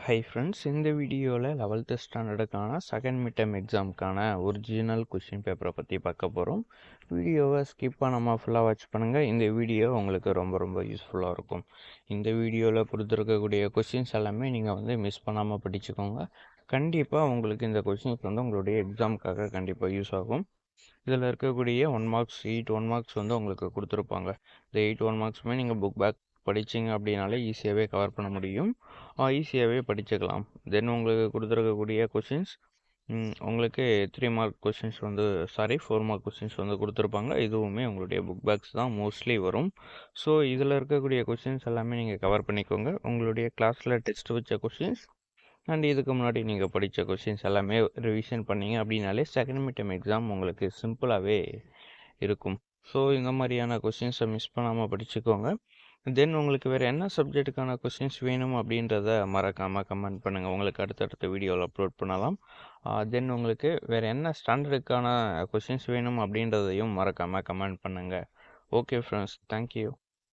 Hi friends, இந்த வீடியோவில் 11th ஸ்டாண்டர்டுக்கான செகண்ட் மிட் டர்ம் எக்ஸாமுக்கான ஒரிஜினல் கொஷின் பேப்பரை பற்றி பார்க்க போகிறோம். வீடியோவை ஸ்கிப் பண்ணாமல் ஃபுல்லாக வாட்ச் பண்ணுங்கள். இந்த வீடியோ உங்களுக்கு ரொம்ப யூஸ்ஃபுல்லாக இருக்கும். இந்த வீடியோவில் கொடுத்துருக்கக்கூடிய கொஷின்ஸ் எல்லாமே நீங்கள் மிஸ் பண்ணாமல் படிச்சுக்கோங்க. கண்டிப்பாக உங்களுக்கு இந்த கொஷின்ஸ் உங்களுடைய எக்ஸாமுக்காக கண்டிப்பாக யூஸ் ஆகும். இதில் இருக்கக்கூடிய 1 மார்க்ஸ் 8 1 மார்க்ஸ் உங்களுக்கு கொடுத்துருப்பாங்க. இந்த 8 1 மார்க்ஸுமே நீங்கள் புக் பேக் படிச்சிங்க அப்படின்னாலே ஈஸியாகவே கவர் பண்ண முடியும், ஈஸியாகவே படிச்சுக்கலாம். தென் உங்களுக்கு கொடுத்துருக்கக்கூடிய கொஷின்ஸ் உங்களுக்கு 3 மார்க் கொஷின்ஸ் 4 மார்க் கொஷின்ஸ் கொடுத்துருப்பாங்க. இதுவுமே உங்களுடைய புக் பேக்ஸ் தான் மோஸ்ட்லி வரும். ஸோ இதில் இருக்கக்கூடிய கொஷின்ஸ் எல்லாமே நீங்கள் கவர் பண்ணிக்கோங்க. உங்களுடைய கிளாஸில் டெஸ்ட் வச்ச கொஷின்ஸ் அண்ட் இதுக்கு முன்னாடி நீங்கள் படித்த கொஷின்ஸ் எல்லாமே ரிவிஷன் பண்ணிங்க அப்படின்னாலே செகண்ட் மிட் டர்ம் எக்ஸாம் உங்களுக்கு சிம்பிளாகவே இருக்கும். ஸோ இந்த மாதிரியான கொஷின்ஸை மிஸ் பண்ணாமல் படிச்சுக்கோங்க. தென் உங்களுக்கு வேறு என்ன சப்ஜெக்ட்டுக்கான கொஷின்ஸ் வேணும் அப்படின்றத மறக்காமல் கமெண்ட் பண்ணுங்கள். உங்களுக்கு அடுத்தடுத்த வீடியோவில் அப்லோட் பண்ணலாம். தென் உங்களுக்கு வேறு என்ன ஸ்டாண்டர்டுக்கான கொஷின்ஸ் வேணும் அப்படின்றதையும் மறக்காமல் கமெண்ட் பண்ணுங்கள். Okay friends, thank you.